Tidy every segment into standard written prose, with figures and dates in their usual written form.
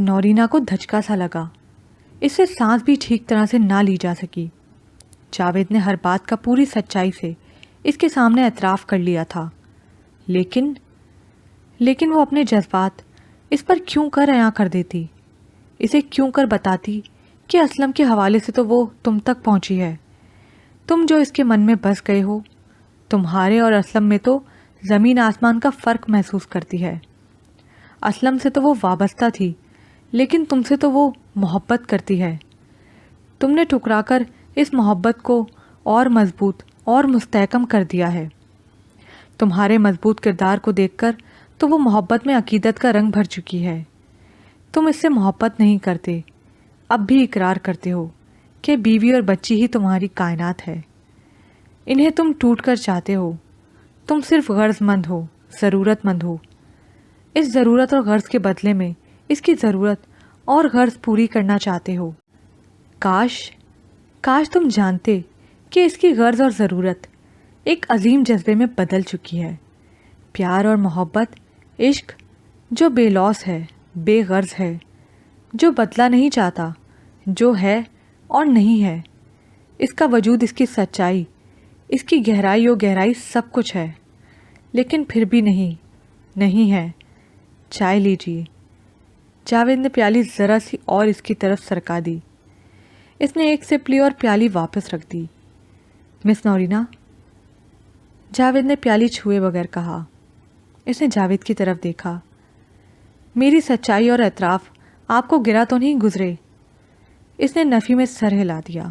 نورینا کو دھچکا سا لگا. اس سے سانس بھی ٹھیک طرح سے نہ لی جا سکی. جاوید نے ہر بات کا پوری سچائی سے اس کے سامنے اعتراف کر لیا تھا، لیکن وہ اپنے جذبات اس پر کیوں کر عیاں کر دیتی، اسے کیوں کر بتاتی کہ اسلم کے حوالے سے تو وہ تم تک پہنچی ہے. تم جو اس کے من میں بس گئے ہو، تمہارے اور اسلم میں تو زمین آسمان کا فرق محسوس کرتی ہے. اسلم سے تو وہ وابستہ تھی، لیکن تم سے تو وہ محبت کرتی ہے. تم نے ٹھکرا کر اس محبت کو اور مضبوط اور مستحکم کر دیا ہے. تمہارے مضبوط کردار کو دیکھ کر تو وہ محبت میں عقیدت کا رنگ بھر چکی ہے. تم اس سے محبت نہیں کرتے، اب بھی اقرار کرتے ہو کہ بیوی اور بچی ہی تمہاری کائنات ہے. انہیں تم ٹوٹ کر چاہتے ہو. تم صرف غرض مند ہو، ضرورت مند ہو. اس ضرورت اور غرض کے بدلے میں اس کی ضرورت اور غرض پوری کرنا چاہتے ہو. کاش تم جانتے کہ اس کی غرض اور ضرورت ایک عظیم جذبے میں بدل چکی ہے. پیار اور محبت، عشق جو بے لوث ہے، بے غرض ہے، جو بدلہ نہیں چاہتا، جو ہے اور نہیں ہے. اس کا وجود، اس کی سچائی، اس کی گہرائی و گہرائی سب کچھ ہے، لیکن پھر بھی نہیں ہے. چائے لیجیے. جاوید نے پیالی ذرا سی اور اس کی طرف سرکا دی. اس نے ایک سپ لی اور پیالی واپس رکھ دی. مس نورینا، جاوید نے پیالی چھوئے بغیر کہا. اس نے جاوید کی طرف دیکھا. میری سچائی اور اعتراف آپ کو گرا تو نہیں گزرے؟ اس نے نفی میں سر ہلا دیا.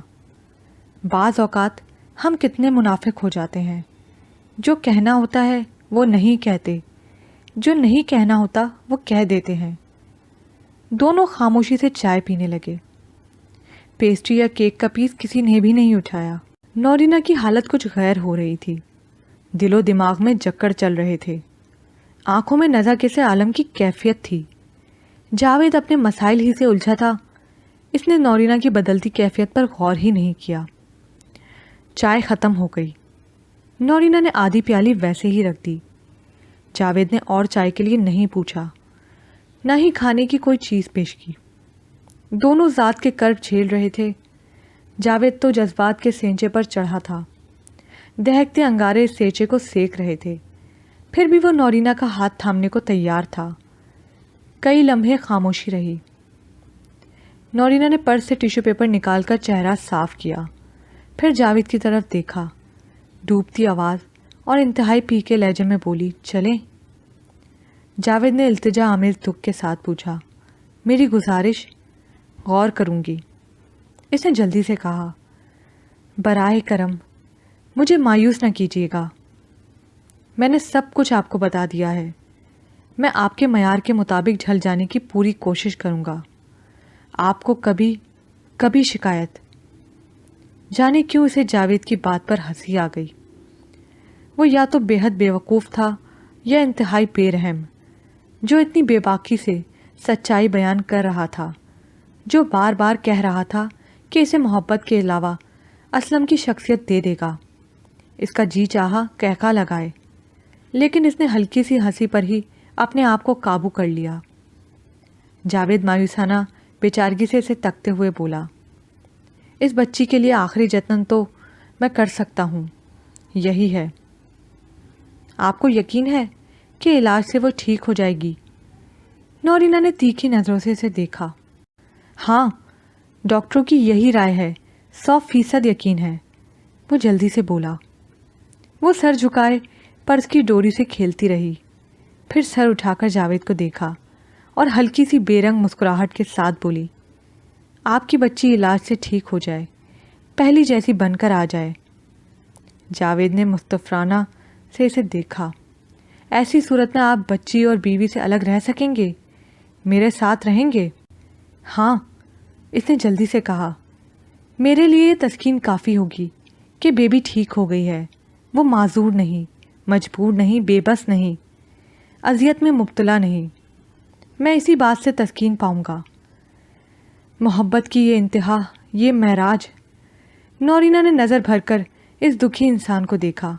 بعض اوقات ہم کتنے منافق ہو جاتے ہیں. جو کہنا ہوتا ہے وہ نہیں کہتے، جو نہیں کہنا ہوتا وہ کہہ دیتے ہیں. دونوں خاموشی سے چائے پینے لگے. پیسٹری یا کیک کا پیس کسی نے بھی نہیں اٹھایا. نورینا کی حالت کچھ غیر ہو رہی تھی. دل و دماغ میں جکڑ چل رہے تھے. آنکھوں میں نزا کیسے عالم کی کیفیت تھی. جاوید اپنے مسائل ہی سے الجھا تھا. اس نے نورینا کی بدلتی کیفیت پر غور ہی نہیں کیا. چائے ختم ہو گئی. نورینا نے آدھی پیالی ویسے ہی رکھ دی. جاوید نے اور چائے کے لیے نہیں پوچھا، نہ ہی کھانے کی کوئی چیز پیش کی. دونوں ذات کے کرب جھیل رہے تھے. جاوید تو جذبات کے سینچے پر چڑھا تھا. دہکتے انگارے اس سینچے کو سیک رہے تھے. پھر بھی وہ نورینا کا ہاتھ تھامنے کو تیار تھا. کئی لمحے خاموشی رہی. نورینا نے پرس سے ٹیشو پیپر نکال کر چہرہ صاف کیا. پھر جاوید کی طرف دیکھا. ڈوبتی آواز اور انتہائی پھیکے لہجے میں بولی، چلیں؟ جاوید نے التجا آمیز دکھ کے ساتھ پوچھا، میری گزارش؟ غور کروں گی. اس نے جلدی سے کہا. براہ کرم مجھے مایوس نہ کیجیے گا. میں نے سب کچھ آپ کو بتا دیا ہے. میں آپ کے معیار کے مطابق ڈھل جانے کی پوری کوشش کروں گا. آپ کو کبھی شکایت؟ جانے کیوں اسے جاوید کی بات پر ہنسی آ گئی. وہ یا تو بے حد بیوقوف تھا یا انتہائی بے رحم، جو اتنی بے باکی سے سچائی بیان کر رہا تھا، جو بار بار کہہ رہا تھا کہ اسے محبت کے علاوہ اسلم کی شخصیت دے دے گا. اس کا جی چاہا کہکا لگائے، لیکن اس نے ہلکی سی ہنسی پر ہی اپنے آپ کو قابو کر لیا. جاوید مایوسانہ بیچارگی سے اسے تکتے ہوئے بولا، اس بچی کے لیے آخری جتن تو میں کر سکتا ہوں، یہی ہے. آپ کو یقین ہے کہ علاج سے وہ ٹھیک ہو جائے گی؟ نورینا نے تیکھی نظروں سے اسے دیکھا. ہاں، ڈاکٹروں کی یہی رائے ہے، 100% یقین ہے. وہ جلدی سے بولا. وہ سر جھکائے پرس کی ڈوری سے کھیلتی رہی. پھر سر اٹھا کر جاوید کو دیکھا اور ہلکی سی بے رنگ مسکراہٹ کے ساتھ بولی، آپ کی بچی علاج سے ٹھیک ہو جائے، پہلی جیسی بن کر آ جائے. جاوید نے مستفرانہ سے اسے دیکھا. ایسی صورت میں آپ بچی اور بیوی سے الگ رہ سکیں گے؟ میرے ساتھ رہیں گے؟ ہاں، اس نے جلدی سے کہا. میرے لیے یہ تسکین کافی ہوگی کہ بیبی ٹھیک ہو گئی ہے. وہ معذور نہیں، مجبور نہیں، بے بس نہیں، اذیت میں مبتلا نہیں. میں اسی بات سے تسکین پاؤں گا. محبت کی یہ انتہا، یہ معراج. نورینا نے نظر بھر کر اس دکھی انسان کو دیکھا.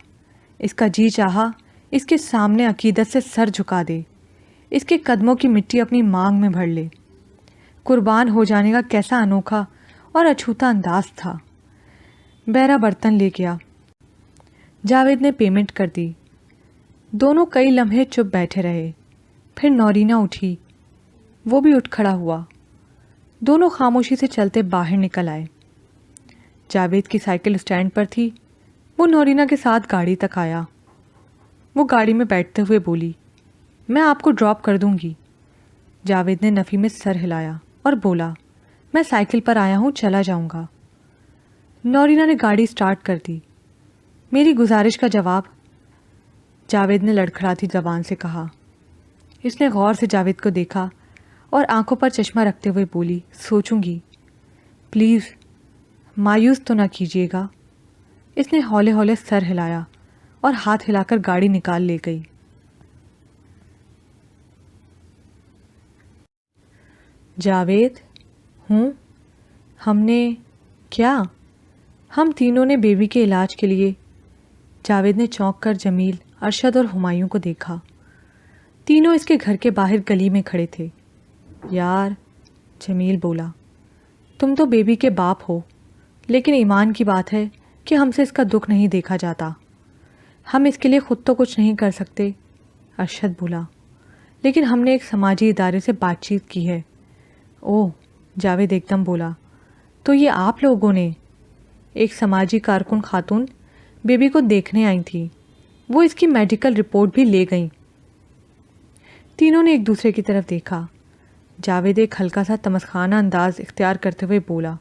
اس کا جی چاہا اس کے سامنے عقیدت سے سر جھکا دے، اس کے قدموں کی مٹی اپنی مانگ میں بھر لے. قربان ہو جانے کا کیسا انوکھا اور اچھوتا انداز تھا۔ بہرا برتن لے گیا۔ جاوید نے پیمنٹ کر دی۔ دونوں کئی لمحے چپ بیٹھے رہے۔ پھر نورینہ اٹھی، وہ بھی اٹھ کھڑا ہوا۔ دونوں خاموشی سے چلتے باہر نکل آئے۔ جاوید کی سائیکل اسٹینڈ پر تھی۔ وہ نورینہ کے ساتھ گاڑی تک آیا۔ وہ گاڑی میں بیٹھتے ہوئے بولی، میں آپ کو ڈراپ کر دوں گی۔ جاوید نے نفی میں سر ہلایا اور بولا، میں سائیکل پر آیا ہوں، چلا جاؤں گا۔ نورینہ نے گاڑی سٹارٹ کر دی۔ میری گزارش کا جواب، جاوید نے لڑکھڑاتی زبان سے کہا۔ اس نے غور سے جاوید کو دیکھا اور آنکھوں پر چشمہ رکھتے ہوئے بولی، سوچوں گی۔ پلیز مایوس تو نہ کیجیے گا۔ اس نے ہولے ہولے سر ہلایا اور ہاتھ ہلا کر گاڑی نکال لے گئی۔ جاوید، ہوں؟ ہم نے کیا؟ ہم تینوں نے بیبی کے علاج کے لیے۔ جاوید نے چونک کر جمیل، ارشد اور ہمایوں کو دیکھا۔ تینوں اس کے گھر کے باہر گلی میں کھڑے تھے۔ یار، جمیل بولا، تم تو بیبی کے باپ ہو، لیکن ایمان کی بات ہے کہ ہم سے اس کا دکھ نہیں دیکھا جاتا۔ ہم اس کے لیے خود تو کچھ نہیں کر سکتے، ارشد بولا، لیکن ہم نے ایک سماجی ادارے سے بات چیت کی ہے۔ اوہ، جاوید ایک دم بولا، تو یہ آپ لوگوں نے؟ ایک سماجی کارکن خاتون بیبی کو دیکھنے آئی تھی، وہ اس کی میڈیکل رپورٹ بھی لے گئیں۔ تینوں نے ایک دوسرے کی طرف دیکھا۔ جاوید ایک ہلکا سا تمسخانہ انداز اختیار کرتے ہوئے بولا،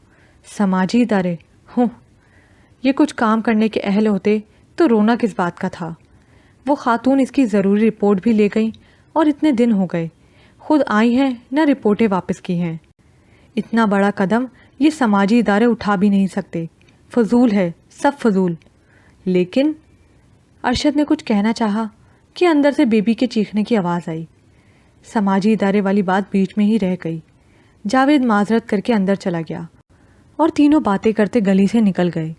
سماجی ادارے؟ ہوں، یہ کچھ کام کرنے کے اہل ہوتے تو رونا کس بات کا تھا۔ وہ خاتون اس کی ضروری رپورٹ بھی لے گئیں اور اتنے دن ہو گئے، خود آئی ہیں نہ رپورٹیں واپس کی ہیں۔ اتنا بڑا قدم یہ سماجی ادارے اٹھا بھی نہیں سکتے، فضول ہے، سب فضول۔ لیکن ارشد نے کچھ کہنا چاہا کہ اندر سے بیبی کے چیخنے کی آواز آئی۔ سماجی ادارے والی بات بیچ میں ہی رہ گئی۔ جاوید معذرت کر کے اندر چلا گیا اور تینوں باتیں کرتے گلی سے نکل گئے۔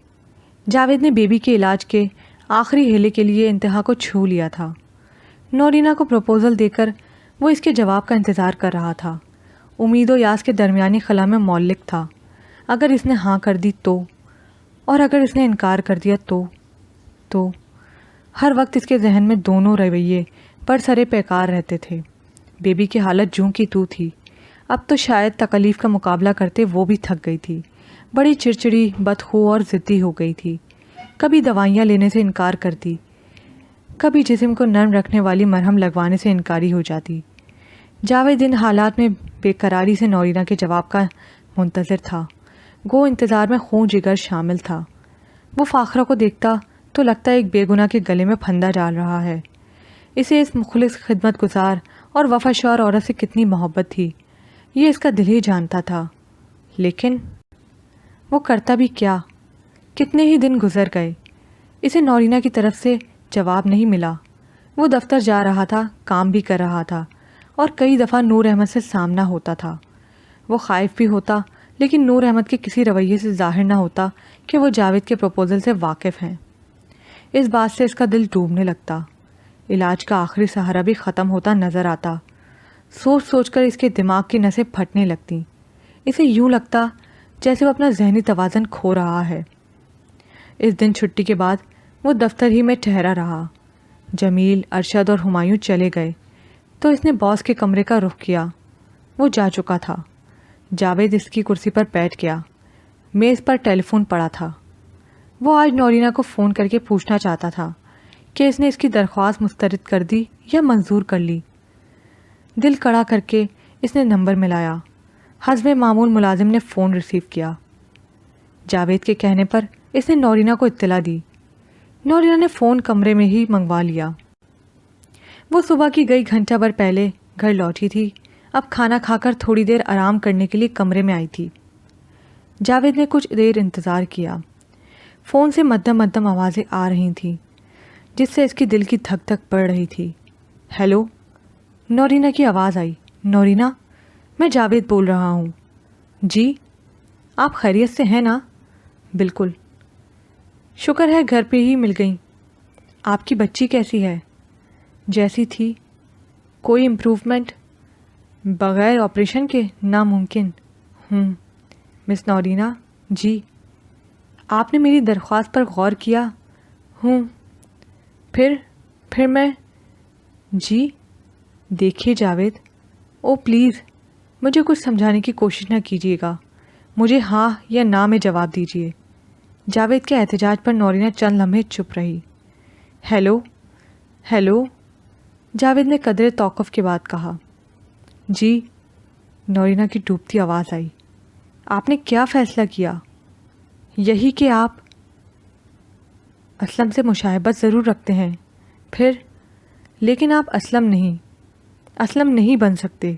جاوید نے بیبی کے علاج کے آخری ہیلے کے لیے انتہا کو چھو لیا تھا۔ نورینہ کو پروپوزل دے کر وہ اس کے جواب کا انتظار کر رہا تھا۔ امید و یاس کے درمیانی خلا میں معلق تھا۔ اگر اس نے ہاں کر دی تو، اور اگر اس نے انکار کر دیا تو ہر وقت اس کے ذہن میں دونوں رویے پر سرے پیکار رہتے تھے۔ بیبی کی حالت جوں کی تو تھی۔ اب تو شاید تکلیف کا مقابلہ کرتے وہ بھی تھک گئی تھی۔ بڑی چڑچڑی، بدخو اور ضدی ہو گئی تھی۔ کبھی دوائیاں لینے سے انکار کرتی، کبھی جسم کو نرم رکھنے والی مرہم لگوانے سے انکاری ہو جاتی۔ جاوید ان حالات میں بے قراری سے نورینہ کے جواب کا منتظر تھا۔ گو انتظار میں خون جگر شامل تھا۔ وہ فاخرہ کو دیکھتا تو لگتا ایک بے گناہ کے گلے میں پھندا ڈال رہا ہے۔ اسے اس مخلص، خدمت گزار اور وفاشور عورت سے کتنی محبت تھی، یہ اس کا دل ہی جانتا تھا۔ لیکن وہ کرتا بھی کیا؟ کتنے ہی دن گزر گئے، اسے نورینہ کی طرف سے جواب نہیں ملا۔ وہ دفتر جا رہا تھا، کام بھی کر رہا تھا، اور کئی دفعہ نور احمد سے سامنا ہوتا تھا۔ وہ خائف بھی ہوتا، لیکن نور احمد کے کسی رویے سے ظاہر نہ ہوتا کہ وہ جاوید کے پروپوزل سے واقف ہیں۔ اس بات سے اس کا دل ڈوبنے لگتا۔ علاج کا آخری سہارا بھی ختم ہوتا نظر آتا۔ سوچ سوچ کر اس کے دماغ کی نسیں پھٹنے لگتیں۔ اسے یوں لگتا جیسے وہ اپنا ذہنی توازن کھو رہا ہے۔ اس دن چھٹی کے بعد وہ دفتر ہی میں ٹھہرا رہا۔ جمیل، ارشد اور ہمایوں چلے گئے تو اس نے باس کے کمرے کا رخ کیا۔ وہ جا چکا تھا۔ جاوید اس کی کرسی پر بیٹھ گیا۔ میز پر ٹیلی فون پڑا تھا۔ وہ آج نورینہ کو فون کر کے پوچھنا چاہتا تھا کہ اس نے اس کی درخواست مسترد کر دی یا منظور کر لی۔ دل کڑا کر کے اس نے نمبر ملایا۔ حسب معمول ملازم نے فون ریسیو کیا۔ جاوید کے کہنے پر اس نے نورینہ کو اطلاع دی۔ نورینہ نے فون کمرے میں ہی منگوا لیا۔ وہ صبح کی گئی گھنٹہ بھر پہلے گھر لوٹی تھی۔ اب کھانا کھا کر تھوڑی دیر آرام کرنے کے لیے کمرے میں آئی تھی۔ جاوید نے کچھ دیر انتظار کیا۔ فون سے مدھم مدھم آوازیں آ رہی تھیں جس سے اس کی دل کی دھک دھک بڑھ رہی تھی۔ ہیلو، نورینہ کی آواز آئی۔ نورینہ، میں جاوید بول رہا ہوں۔ جی، آپ خیریت سے ہیں نا؟ بالکل، شکر ہے گھر پہ ہی مل گئیں۔ آپ کی بچی کیسی ہے؟ جیسی تھی، کوئی امپروومنٹ؟ بغیر آپریشن کے ناممکن۔ مس نورینہ، جی۔ آپ نے میری درخواست پر غور کیا؟ پھر میں، جی۔ دیکھیے جاوید، او پلیز مجھے کچھ سمجھانے کی کوشش نہ کیجیے گا، مجھے ہاں یا نہ میں جواب دیجیے۔ جاوید کے احتجاج پر نورینہ چند لمحے چپ رہی۔ ہیلو، جاوید نے قدرے توقف کے بعد کہا۔ جی، نورینہ کی ڈوبتی آواز آئی۔ آپ نے کیا فیصلہ کیا؟ یہی کہ آپ اسلم سے مشابہت ضرور رکھتے ہیں، لیکن آپ اسلم نہیں بن سکتے۔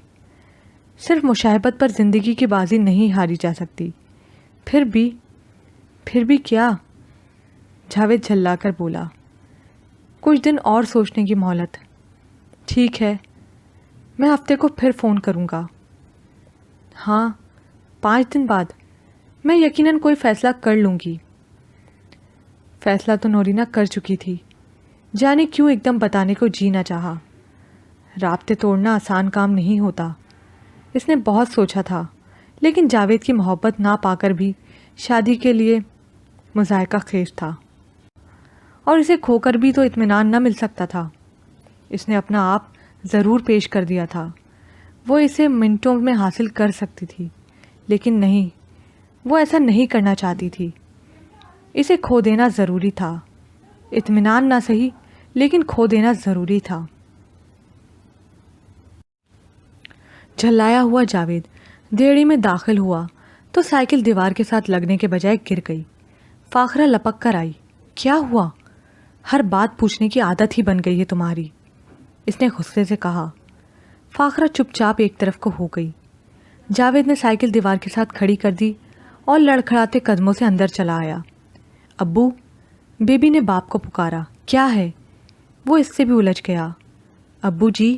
صرف مشابہت پر زندگی کی بازی نہیں ہاری جا سکتی۔ پھر بھی کیا؟ جاوید جھلا کر بولا۔ کچھ دن اور سوچنے کی مہلت۔ ٹھیک ہے، میں ہفتے کو پھر فون کروں گا۔ ہاں، 5 دن بعد میں یقیناً کوئی فیصلہ کر لوں گی۔ فیصلہ تو نورینہ کر چکی تھی، جانے کیوں ایک دم بتانے کو جی نہ چاہا۔ رابطے توڑنا آسان کام نہیں ہوتا۔ اس نے بہت سوچا تھا، لیکن جاوید کی محبت نہ پا کر بھی شادی کے لیے مذائقہ خیز تھا، اور اسے کھو کر بھی تو اطمینان نہ مل سکتا تھا۔ اس نے اپنا آپ ضرور پیش کر دیا تھا، وہ اسے منٹوں میں حاصل کر سکتی تھی، لیکن نہیں، وہ ایسا نہیں کرنا چاہتی تھی۔ اسے کھو دینا ضروری تھا، اطمینان نہ صحیح لیکن کھو دینا ضروری تھا۔ جھلایا ہوا جاوید دیڑھی میں داخل ہوا تو سائیکل دیوار کے ساتھ لگنے کے بجائے گر گئی۔ فاخرہ لپک کر آئی۔ کیا ہوا؟ ہر بات پوچھنے کی عادت ہی بن گئی ہے تمہاری، اس نے غصے سے کہا۔ فاخرہ چپ چاپ ایک طرف کو ہو گئی۔ جاوید نے سائیکل دیوار کے ساتھ کھڑی کر دی اور لڑکھڑاتے قدموں سے اندر چلا آیا۔ ابو، بیبی نے باپ کو پکارا۔ کیا ہے؟ وہ اس سے بھی الجھ گیا۔ ابو جی،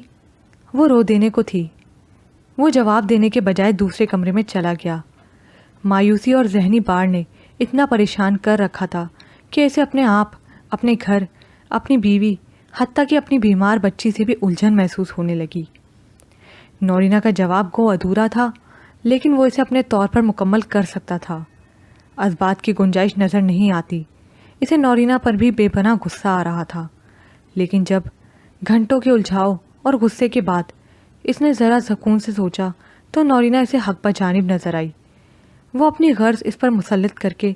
وہ رو دینے کو تھی۔ وہ جواب دینے کے بجائے دوسرے کمرے میں چلا گیا۔ مایوسی اور ذہنی بار نے اتنا پریشان کر رکھا تھا کہ اسے اپنے آپ، اپنے گھر، اپنی بیوی، حتیٰ کہ اپنی بیمار بچی سے بھی الجھن محسوس ہونے لگی۔ نورینہ کا جواب گو ادھورا تھا، لیکن وہ اسے اپنے طور پر مکمل کر سکتا تھا۔ اسبات کی گنجائش نظر نہیں آتی۔ اسے نورینہ پر بھی بے پناہ غصہ آ رہا تھا، لیکن جب گھنٹوں کے الجھاؤ اور غصے کے بعد اس نے ذرا سکون سے سوچا تو نورینہ اسے حق بجانب نظر آئی۔ وہ اپنی غرض اس پر مسلط کر کے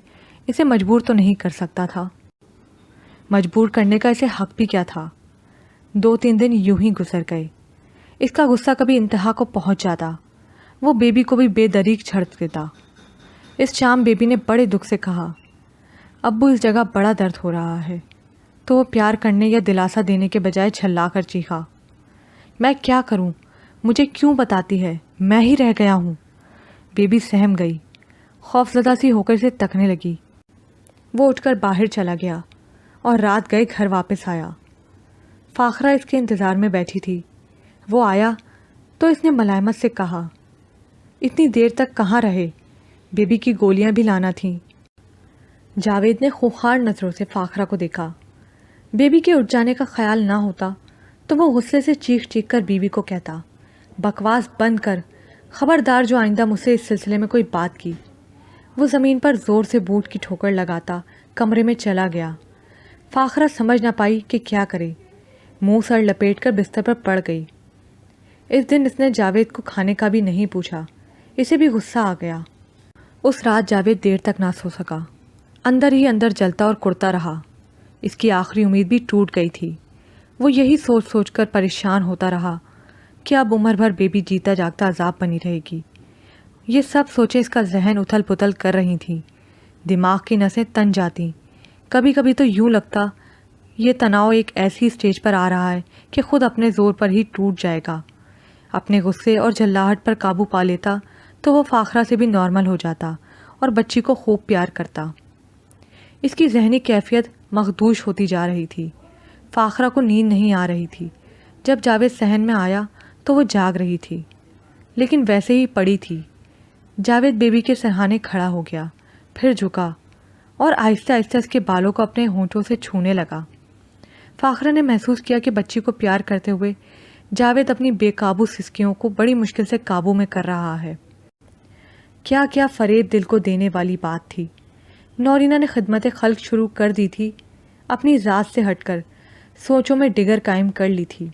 اسے مجبور تو نہیں کر سکتا تھا۔ مجبور کرنے کا اسے حق بھی کیا تھا؟ 2-3 دن یوں ہی گزر گئے۔ اس کا غصہ کبھی انتہا کو پہنچ جاتا۔ وہ بیبی کو بھی بے دریغ چھڑ دیتا۔ اس شام بیبی نے بڑے دکھ سے کہا، ابو اس جگہ بڑا درد ہو رہا ہے، تو وہ پیار کرنے یا دلاسا دینے کے بجائے جھلا کر چیخا، میں کیا کروں؟ مجھے کیوں بتاتی ہے؟ میں ہی رہ گیا ہوں۔ بیبی سہم گئی، خوف زدہ سی ہو کر اسے تکنے لگی۔ وہ اٹھ کر باہر چلا گیا اور رات گئے گھر واپس آیا۔ فاخرہ اس کے انتظار میں بیٹھی تھی۔ وہ آیا تو اس نے ملائمت سے کہا، اتنی دیر تک کہاں رہے؟ بیبی کی گولیاں بھی لانا تھیں۔ جاوید نے خوخار نظروں سے فاخرہ کو دیکھا۔ بیبی کے اٹھ جانے کا خیال نہ ہوتا تو وہ غصے سے چیخ چیخ کر بیوی کو کہتا، بکواس بند کر، خبردار جو آئندہ مجھ سے اس سلسلے میں کوئی بات کی۔ وہ زمین پر زور سے بوٹ کی ٹھوکر لگاتا کمرے میں چلا گیا۔ فاخرہ سمجھ نہ پائی کہ کیا کرے، منہ سر لپیٹ کر بستر پر پڑ گئی۔ اس دن اس نے جاوید کو کھانے کا بھی نہیں پوچھا، اسے بھی غصہ آ گیا۔ اس رات جاوید دیر تک نہ سو سکا، اندر ہی اندر جلتا اور کڑتا رہا۔ اس کی آخری امید بھی ٹوٹ گئی تھی۔ وہ یہی سوچ سوچ کر پریشان ہوتا رہا کہ اب عمر بھر بیبی جیتا جاگتا عذاب بنی رہے گی۔ یہ سب سوچیں اس کا ذہن اتھل پتھل کر رہی تھیں، دماغ کی نسیں تن جاتی۔ کبھی کبھی تو یوں لگتا یہ تناؤ ایک ایسی سٹیج پر آ رہا ہے کہ خود اپنے زور پر ہی ٹوٹ جائے گا۔ اپنے غصے اور جھلاہٹ پر قابو پا لیتا تو وہ فاخرہ سے بھی نارمل ہو جاتا اور بچی کو خوب پیار کرتا۔ اس کی ذہنی کیفیت مخدوش ہوتی جا رہی تھی۔ فاخرہ کو نیند نہیں آ رہی تھی۔ جب جاوید صحن میں آیا تو وہ جاگ رہی تھی، لیکن ویسے ہی پڑی تھی۔ جاوید بیبی کے سرہانے کھڑا ہو گیا، پھر جھکا اور آہستہ آہستہ اس کے بالوں کو اپنے ہونٹوں سے چھونے لگا۔ فاخرہ نے محسوس کیا کہ بچی کو پیار کرتے ہوئے جاوید اپنی بے قابو سسکیوں کو بڑی مشکل سے قابو میں کر رہا ہے۔ کیا کیا فریب دل کو دینے والی بات تھی۔ نورینہ نے خدمت خلق شروع کر دی تھی، اپنی ذات سے ہٹ کر سوچوں میں ڈگر قائم کر لی تھی،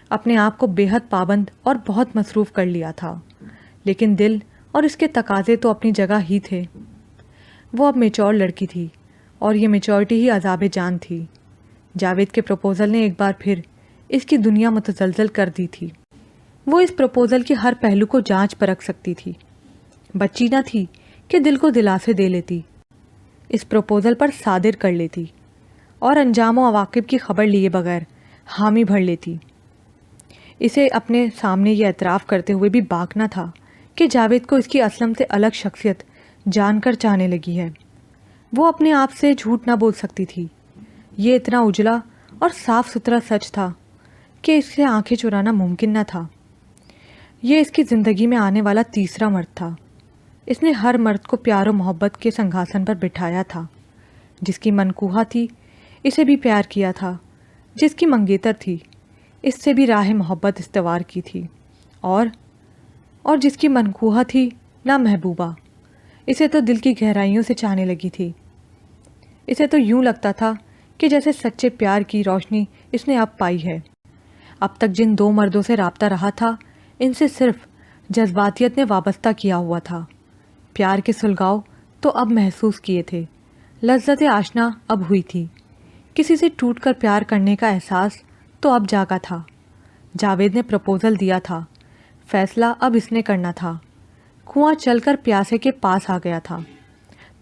اپنے آپ کو بے حد پابند اور بہت مصروف کر لیا تھا، لیکن دل اور اس کے تقاضے تو اپنی جگہ ہی تھے۔ وہ اب میچور لڑکی تھی اور یہ میچورٹی ہی عذاب جان تھی۔ جاوید کے پروپوزل نے ایک بار پھر اس کی دنیا متزلزل کر دی تھی۔ وہ اس پروپوزل کے ہر پہلو کو جانچ پرکھ سکتی تھی، بچی نہ تھی کہ دل کو دلاسے دے لیتی، اس پروپوزل پر صادر کر لیتی اور انجام و عواقب کی خبر لیے بغیر حامی بھر لیتی۔ اسے اپنے سامنے یہ اعتراف کرتے ہوئے بھی باک نہ تھا کہ جاوید کو اس کی اسلم سے الگ شخصیت جان کر چاہنے لگی ہے۔ وہ اپنے آپ سے جھوٹ نہ بول سکتی تھی، یہ اتنا اجلا اور صاف ستھرا سچ تھا کہ اس سے آنکھیں چرانا ممکن نہ تھا۔ یہ اس کی زندگی میں آنے والا تیسرا مرد تھا۔ اس نے ہر مرد کو پیار و محبت کے سنگھاسن پر بٹھایا تھا۔ جس کی منکوہا تھی اسے بھی پیار کیا تھا، جس کی منگیتر تھی اس سے بھی راہ محبت استوار کی تھی، اور جس کی منکوہا تھی نا محبوبہ، اسے تو دل کی گہرائیوں سے چاہنے لگی تھی۔ اسے تو یوں لگتا تھا کہ جیسے سچے پیار کی روشنی اس نے اب پائی ہے۔ اب تک جن دو مردوں سے رابطہ رہا تھا ان سے صرف جذباتیت نے وابستہ کیا ہوا تھا۔ پیار کے سلگاؤ تو اب محسوس کیے تھے، لذت آشنا اب ہوئی تھی، کسی سے ٹوٹ کر پیار کرنے کا احساس تو اب جاگا تھا۔ جاوید نے پروپوزل دیا تھا، فیصلہ اب اس نے کرنا تھا۔ کنواں چل کر پیاسے کے پاس آ گیا تھا۔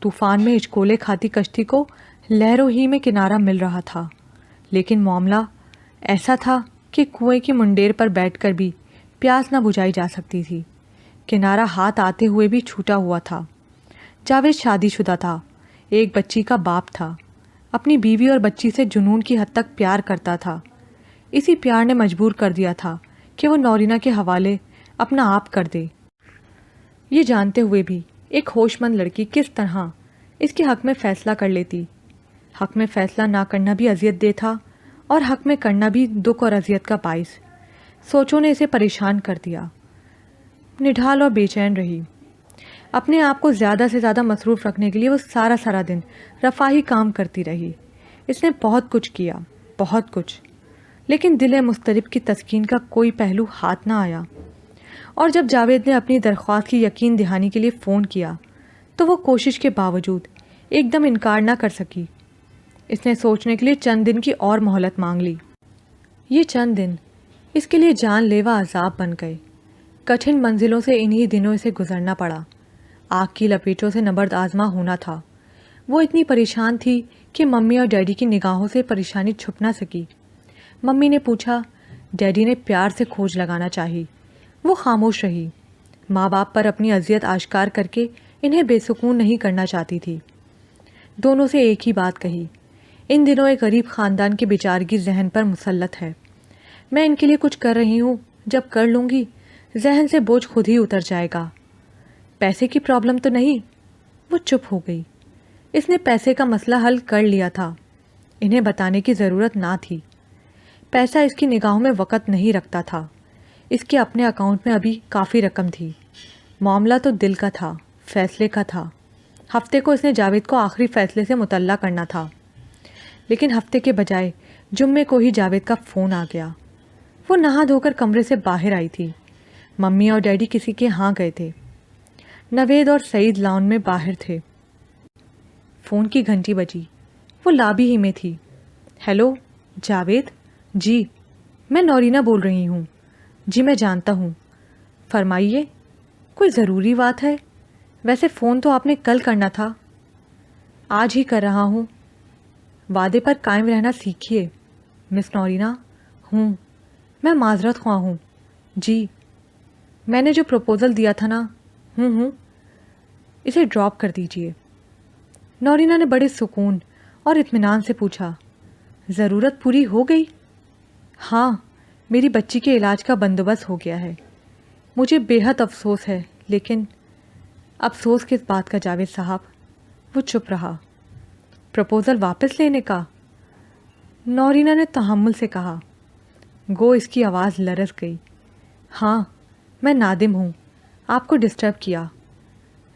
طوفان میں ہچکولے کھاتی کشتی کو لہروں ہی میں کنارہ مل رہا تھا، لیکن معاملہ ایسا تھا کہ کنویں کی منڈیر پر بیٹھ کر بھی پیاس نہ بجھائی جا سکتی تھی۔ کنارہ ہاتھ آتے ہوئے بھی چھوٹا ہوا تھا۔ جاوید شادی شدہ تھا، ایک بچی کا باپ تھا، اپنی بیوی اور بچی سے جنون کی حد تک پیار کرتا تھا۔ اسی پیار نے مجبور کر دیا تھا کہ وہ نورینہ کے حوالے اپنا آپ کر دے۔ یہ جانتے ہوئے بھی ایک ہوش مند لڑکی کس طرح اس کے حق میں فیصلہ کر لیتی۔ حق میں فیصلہ نہ کرنا بھی اذیت دہ تھا اور حق میں کرنا بھی دکھ اور اذیت کا باعث۔ سوچوں نے اسے پریشان کر دیا۔ نڈھال اور بے چین رہی۔ اپنے آپ کو زیادہ سے زیادہ مصروف رکھنے کے لیے وہ سارا دن رفاہی کام کرتی رہی۔ اس نے بہت کچھ کیا، بہت کچھ، لیکن دل مضطرب کی تسکین کا کوئی پہلو ہاتھ نہ آیا۔ اور جب جاوید نے اپنی درخواست کی یقین دہانی کے لیے فون کیا تو وہ کوشش کے باوجود ایک دم انکار نہ کر سکی۔ اس نے سوچنے کے لیے چند دن کی اور مہلت مانگ لی۔ یہ چند دن اس کے لیے جان لیوا عذاب بن گئے۔ کٹھن منزلوں سے انہی دنوں اسے گزرنا پڑا۔ آگ کی لپیٹوں سے نبرد آزما ہونا تھا۔ وہ اتنی پریشان تھی کہ ممی اور ڈیڈی کی نگاہوں سے پریشانی چھپ نہ سکی۔ ممی نے پوچھا، ڈیڈی نے پیار سے کھوج لگانا چاہی۔ وہ خاموش رہی۔ ماں باپ پر اپنی اذیت آشکار کر کے انہیں بے سکون نہیں کرنا چاہتی تھی۔ دونوں سے ایک ہی بات کہی، ان دنوں ایک غریب خاندان کی بیچارگی ذہن پر مسلط ہے۔ میں ان کے لیے کچھ کر رہی ہوں، جب کر لوں گی ذہن سے بوجھ خود ہی اتر جائے گا۔ پیسے کی پرابلم تو نہیں؟ وہ چپ ہو گئی۔ اس نے پیسے کا مسئلہ حل کر لیا تھا، انہیں بتانے کی ضرورت نہ تھی۔ پیسہ اس کی نگاہوں میں وقت نہیں رکھتا تھا۔ اس کے اپنے اکاؤنٹ میں ابھی کافی رقم تھی۔ معاملہ تو دل کا تھا، فیصلے کا تھا۔ ہفتے کو اس نے جاوید کو آخری فیصلے سے مطلع کرنا تھا، لیکن ہفتے کے بجائے جمعے کو ہی جاوید کا فون آ گیا۔ وہ نہا دھو کر کمرے سے باہر آئی تھی۔ ممی اور ڈیڈی کسی کے ہاں گئے تھے۔ نوید اور سعید لاؤن میں باہر تھے۔ فون کی گھنٹی بجی۔ وہ لابی ہی میں تھی۔ ہیلو جاوید؟ جی میں نورینہ بول رہی ہوں۔ جی میں جانتا ہوں، فرمائیے، کوئی ضروری بات ہے؟ ویسے فون تو آپ نے کل کرنا تھا۔ آج ہی کر رہا ہوں۔ وعدے پر قائم رہنا سیکھیے مس نورینہ۔ میں معذرت خواہ ہوں۔ جی میں نے جو پروپوزل دیا تھا نا، اسے ڈراپ کر دیجیے۔ نورینہ نے بڑے سکون اور اطمینان سے پوچھا، ضرورت پوری ہو گئی؟ ہاں، میری بچی کے علاج کا بندوبست ہو گیا ہے۔ مجھے بے حد افسوس ہے، لیکن افسوس کس بات کا جاوید صاحب؟ وہ چپ رہا۔ پروپوزل واپس لینے کا؟ نورینہ نے تحمل سے کہا، گو اس کی آواز لرز گئی۔ ہاں میں نادم ہوں، آپ کو ڈسٹرب کیا،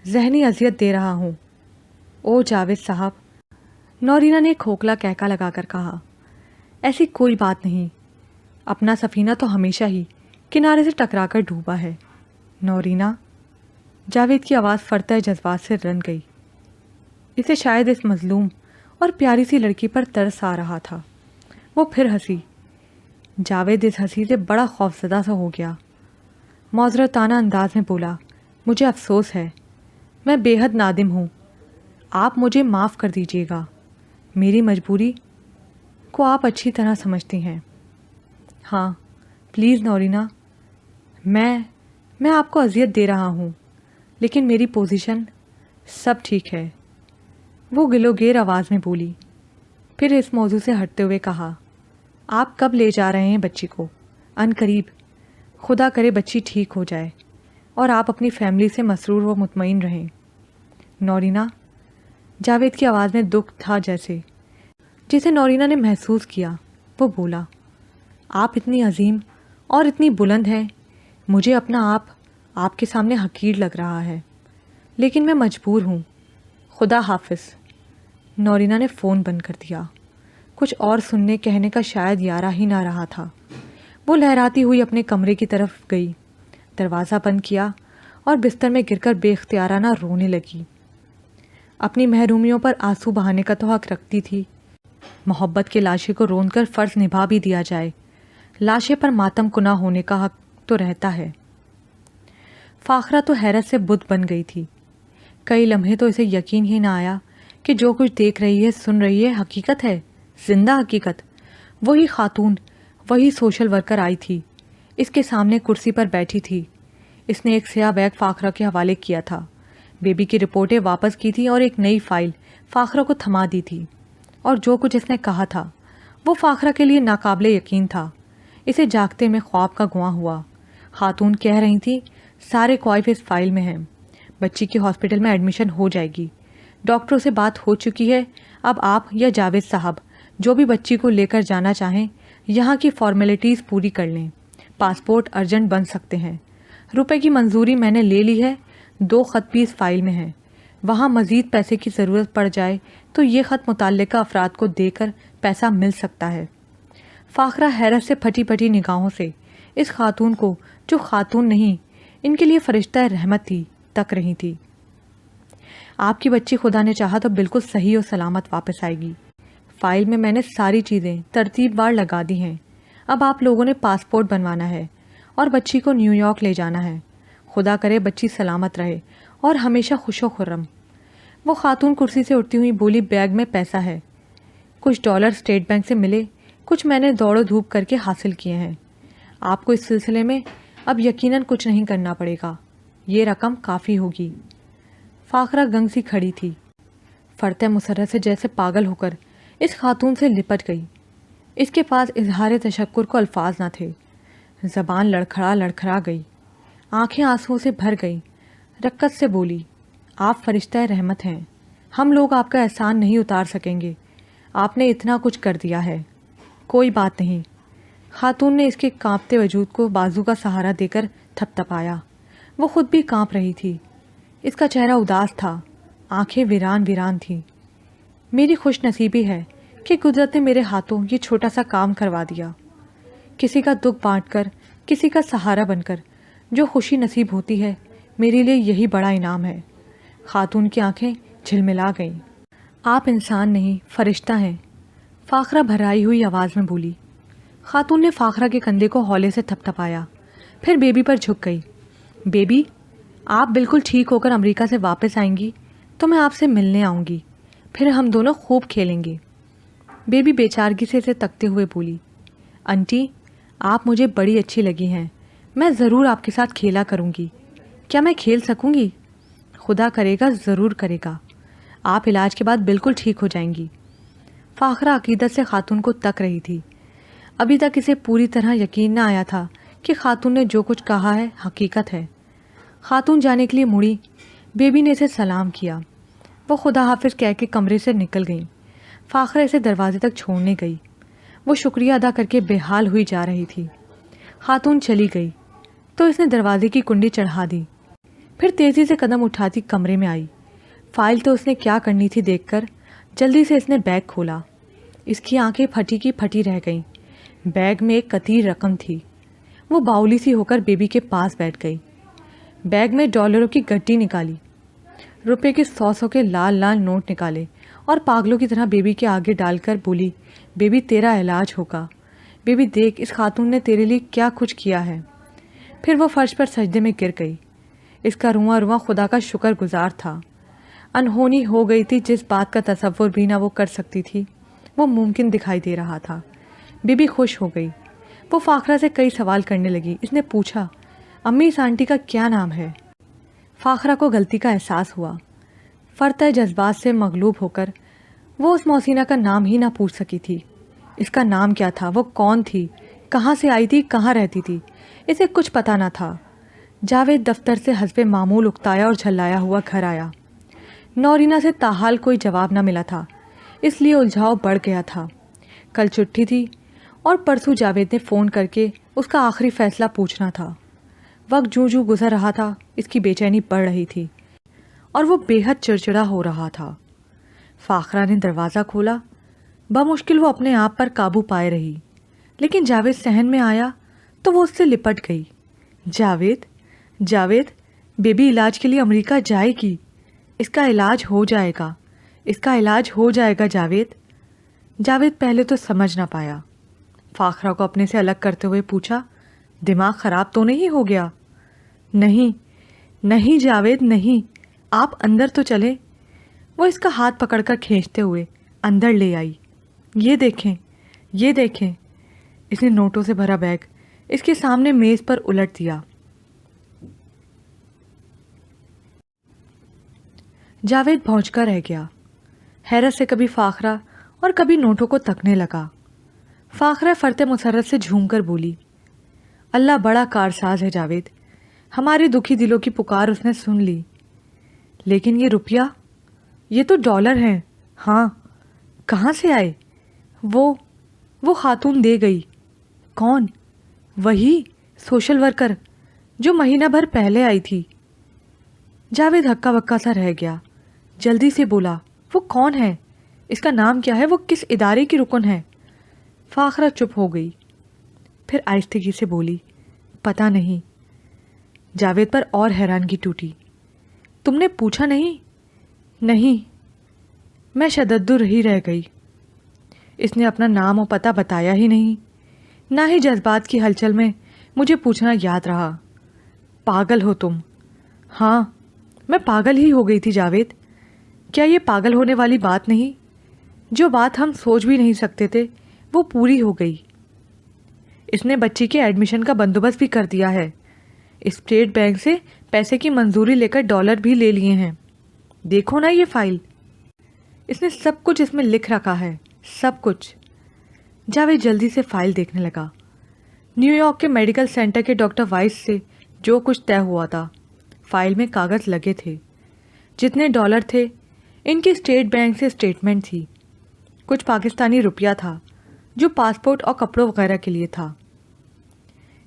ذہنی اذیت دے رہا ہوں۔ او جاوید صاحب، نورینہ نے کھوکھلا کہکا لگا کر کہا، ایسی کوئی بات نہیں، اپنا سفینہ تو ہمیشہ ہی کنارے سے ٹکرا کر ڈوبا ہے۔ نورینہ، جاوید کی آواز فرتہ جذبات سے رن گئی۔ اسے شاید اس مظلوم اور پیاری سی لڑکی پر ترس آ رہا تھا۔ وہ پھر ہنسی۔ جاوید اس ہنسی سے بڑا خوفزدہ سا ہو گیا۔ معذرتانہ انداز میں بولا، مجھے افسوس ہے، میں بے حد نادم ہوں، آپ مجھے معاف کر دیجیے گا، میری مجبوری کو آپ اچھی طرح سمجھتی ہیں۔ ہاں پلیز نورینہ، میں آپ کو اذیت دے رہا ہوں، لیکن میری پوزیشن سب ٹھیک ہے، وہ گلوگیر آواز میں بولی۔ پھر اس موضوع سے ہٹتے ہوئے کہا، آپ کب لے جا رہے ہیں بچی کو؟ عنقریب، خدا کرے بچی ٹھیک ہو جائے اور آپ اپنی فیملی سے مسرور و مطمئن رہیں۔ نورینہ، جاوید کی آواز میں دکھ تھا جسے نورینہ نے محسوس کیا۔ وہ بولا، آپ اتنی عظیم اور اتنی بلند ہیں، مجھے اپنا آپ کے سامنے حقیر لگ رہا ہے، لیکن میں مجبور ہوں۔ خدا حافظ۔ نورینہ نے فون بند کر دیا۔ کچھ اور سننے کہنے کا شاید یارہ ہی نہ رہا تھا۔ وہ لہراتی ہوئی اپنے کمرے کی طرف گئی، دروازہ بند کیا اور بستر میں گر کر بے اختیارانہ رونے لگی۔ اپنی محرومیوں پر آنسو بہانے کا تو حق رکھتی تھی، محبت کے لاشے کو رون کر فرض نبھا بھی دیا جائے، لاشے پر ماتم کناں ہونے کا حق تو رہتا ہے۔ فاخرہ تو حیرت سے بت بن گئی تھی۔ کئی لمحے تو اسے یقین ہی نہ آیا کہ جو کچھ دیکھ رہی ہے، سن رہی ہے، حقیقت ہے، زندہ حقیقت۔ وہی خاتون، وہی سوشل ورکر آئی تھی، اس کے سامنے کرسی پر بیٹھی تھی۔ اس نے ایک سیاہ بیگ فاخرہ کے حوالے کیا تھا، بیبی کی رپورٹیں واپس کی تھی اور ایک نئی فائل فاخرہ کو تھما دی تھی، اور جو کچھ اس نے کہا تھا وہ فاخرہ کے لیے ناقابل یقین تھا۔ اسے جاگتے میں خواب کا گواہ ہوا۔ خاتون کہہ رہی تھی، سارے کوائف اس فائل میں ہیں، بچی کی ہاسپٹل میں ایڈمیشن ہو جائے گی، ڈاکٹروں سے بات ہو چکی ہے، اب آپ یا جاوید صاحب جو بھی بچی کو لے کر جانا چاہیں یہاں کی فارمیلٹیز پوری کر لیں، پاسپورٹ ارجنٹ بن سکتے ہیں، روپے کی منظوری میں نے لے لی ہے، 2 خط بھی اس فائل میں ہیں، وہاں مزید پیسے کی ضرورت پڑ جائے تو یہ خط متعلقہ افراد کو دے کر پیسہ مل سکتا ہے۔ فاخرہ حیرت سے پھٹی پھٹی نگاہوں سے اس خاتون کو، جو خاتون نہیں، ان کے لیے فرشتہ رحمت تھی، تک رہی تھی۔ آپ کی بچی خدا نے چاہا تو بالکل صحیح اور سلامت واپس آئے گی۔ فائل میں نے ساری چیزیں ترتیب وار لگا دی ہیں، اب آپ لوگوں نے پاسپورٹ بنوانا ہے اور بچی کو نیو یارک لے جانا ہے۔ خدا کرے بچی سلامت رہے اور ہمیشہ خوش و خرم۔ وہ خاتون کرسی سے اٹھتی ہوئی بولی، بیگ میں پیسہ ہے، کچھ ڈالر اسٹیٹ بینک سے ملے، کچھ میں نے دوڑ و دھوپ کر کے حاصل کیے ہیں۔ آپ کو اس سلسلے میں اب یقیناً کچھ نہیں کرنا پڑے گا، یہ رقم کافی ہوگی۔ فاخرہ گنگ سی کھڑی تھی، فرتہ مسرت سے جیسے پاگل ہو کر اس خاتون سے لپٹ گئی۔ اس کے پاس اظہار تشکر کو الفاظ نہ تھے، زبان لڑکھڑا گئی، آنکھیں آنسوؤں سے بھر گئیں۔ رکت سے بولی، آپ فرشتہ رحمت ہیں، ہم لوگ آپ کا احسان نہیں اتار سکیں گے، آپ نے اتنا کچھ کر دیا ہے۔ کوئی بات نہیں۔ خاتون نے اس کے کانپتے وجود کو بازو کا سہارا دے کر تھپ تھپایا۔ وہ خود بھی کانپ رہی تھی، اس کا چہرہ اداس تھا، آنکھیں ویران تھیں۔ میری خوش نصیبی ہے کہ قدرت نے میرے ہاتھوں یہ چھوٹا سا کام کروا دیا۔ کسی کا دکھ بانٹ کر، کسی کا سہارا بن کر جو خوشی نصیب ہوتی ہے، میرے لیے یہی بڑا انعام ہے۔ خاتون کی آنکھیں جھلملا گئیں۔ آپ انسان نہیں، فرشتہ ہیں، فاخرہ بھرائی ہوئی آواز میں بولی۔ خاتون نے فاخرہ کے کندھے کو ہولے سے تھپ تھپایا، پھر بیبی پر جھک گئی۔ بیبی، آپ بالکل ٹھیک ہو کر امریکہ سے واپس آئیں گی تو میں آپ سے ملنے آؤں گی، پھر ہم دونوں خوب کھیلیں گے۔ بیبی بے چارگی سے اسے تکتے ہوئے بولی، انٹی آپ مجھے بڑی اچھی لگی ہیں، میں ضرور آپ کے ساتھ کھیلا کروں گی۔ کیا میں کھیل سکوں گی؟ خدا کرے گا، ضرور کرے گا، آپ علاج کے بعد بالکل ٹھیک ہو جائیں گی۔ فاخرہ عقیدت سے خاتون کو تک رہی تھی۔ ابھی تک اسے پوری طرح یقین نہ آیا تھا کہ خاتون نے جو کچھ کہا ہے حقیقت ہے۔ خاتون جانے کے لیے مڑی، بیبی نے اسے سلام کیا، وہ خدا حافظ کہہ کے کمرے سے نکل گئیں۔ فاخرہ اسے دروازے تک چھوڑنے گئی۔ وہ شکریہ ادا کر کے بے حال ہوئی جا رہی تھی۔ خاتون چلی گئی تو اس نے دروازے کی کنڈی چڑھا دی، پھر تیزی سے قدم اٹھاتی کمرے میں آئی۔ فائل تو اس نے کیا کرنی تھی دیکھ کر جلدی سے اس نے بیگ کھولا۔ اس کی آنکھیں پھٹی کی پھٹی رہ گئیں۔ بیگ میں ایک کثیر رقم تھی۔ وہ باؤلی سی ہو کر بیبی کے پاس بیٹھ گئی۔ بیگ میں ڈالروں کی گڈی نکالی، روپے کے 100 کے لال لال نوٹ نکالے اور پاگلوں کی طرح بیبی کے آگے ڈال کر بولی، بیبی تیرا علاج ہوگا، بیبی دیکھ اس خاتون نے تیرے لیے کیا کچھ کیا ہے۔ پھر وہ فرش پر سجدے میں گر گئی۔ اس کا رواں رواں خدا کا شکر گزار تھا۔ انہونی ہو گئی تھی، جس بات کا تصور بھی نہ وہ کر سکتی تھی وہ ممکن دکھائی دے رہا تھا۔ بیبی خوش ہو گئی۔ وہ فاخرہ سے کئی سوال کرنے لگی۔ اس نے پوچھا، امی اس آنٹی کا کیا نام ہے؟ فاخرہ کو غلطی کا احساس ہوا۔ فرطۂ جذبات سے مغلوب ہو کر وہ اس محسنہ کا نام ہی نہ پوچھ سکی تھی۔ اس کا نام کیا تھا؟ وہ کون تھی؟ کہاں سے آئی تھی؟ کہاں رہتی تھی؟ اسے کچھ پتہ نہ تھا۔ جاوید دفتر سے حسب معمول اکتایا اور جھلایا ہوا گھر آیا۔ نورینا سے تاحال کوئی جواب نہ ملا تھا، اس لیے الجھاؤ بڑھ گیا تھا۔ کل چھٹی تھی اور پرسوں جاوید نے فون کر کے اس کا آخری فیصلہ پوچھنا تھا۔ وقت جوں جوں گزر رہا تھا اس کی بے چینی بڑھ رہی تھی اور وہ بے حد چڑچڑا ہو رہا تھا۔ فاخرہ نے دروازہ کھولا۔ بمشکل وہ اپنے آپ پر قابو پائے رہی، لیکن جاوید صحن میں آیا تو وہ اس سے لپٹ گئی۔ جاوید، جاوید، بیبی علاج کے لیے امریکہ جائے گی، اس کا علاج ہو جائے گا، اس کا علاج ہو جائے گا جاوید۔ جاوید پہلے تو سمجھ نہ پایا۔ فاخرہ کو اپنے سے الگ کرتے ہوئے پوچھا، دماغ خراب تو نہیں ہو گیا؟ نہیں، نہیں جاوید نہیں، آپ اندر تو چلیں۔ وہ اس کا ہاتھ پکڑ کر کھینچتے ہوئے اندر لے آئی۔ یہ دیکھیں، یہ دیکھیں۔ اس نے نوٹوں سے بھرا بیگ اس کے سامنے میز پر الٹ دیا۔ جاوید بھونچ کر رہ گیا، حیرت سے کبھی فاخرہ اور کبھی نوٹوں کو تکنے لگا۔ فاخرہ فرط مسرت سے جھوم کر بولی، اللہ بڑا کارساز ہے جاوید، ہمارے دکھی دلوں کی پکار اس نے سن لی۔ لیکن یہ روپیہ، یہ تو ڈالر ہیں۔ ہاں، کہاں سے آئے؟ وہ خاتون دے گئی۔ کون؟ وہی سوشل ورکر جو مہینہ بھر پہلے آئی تھی۔ جاوید ہکا بکا سا رہ گیا، جلدی سے بولا، وہ کون ہے؟ اس کا نام کیا ہے؟ وہ کس ادارے کی رکن ہے؟ فاخرہ چپ ہو گئی، پھر آہستگی سے بولی، پتہ نہیں۔ جاوید پر اور حیرانگی ٹوٹی، تم نے پوچھا نہیں؟ نہیں، میں شددر ہی رہ گئی۔ اس نے اپنا نام و پتہ بتایا ہی نہیں، نہ ہی جذبات کی ہلچل میں مجھے پوچھنا یاد رہا۔ پاگل ہو تم۔ ہاں، میں پاگل ہی ہو گئی تھی جاوید۔ کیا یہ پاگل ہونے والی بات نہیں؟ جو بات ہم سوچ بھی نہیں سکتے تھے وہ پوری ہو گئی۔ اس نے بچی کے ایڈمیشن کا بندوبست بھی کر دیا ہے، اسٹیٹ بینک سے پیسے کی منظوری لے کر ڈالر بھی لے لیے ہیں۔ دیکھو نا یہ فائل، اس نے سب کچھ اس میں لکھ رکھا ہے، سب کچھ۔ جاوید جلدی سے فائل دیکھنے لگا۔ نیو یارک کے میڈیکل سینٹر کے ڈاکٹر وائس سے جو کچھ طے ہوا تھا، فائل میں کاغذ لگے تھے۔ جتنے ڈالر تھے ان کی اسٹیٹ بینک سے اسٹیٹمنٹ تھی۔ کچھ پاکستانی روپیہ تھا جو پاسپورٹ اور کپڑوں وغیرہ کے لیے تھا۔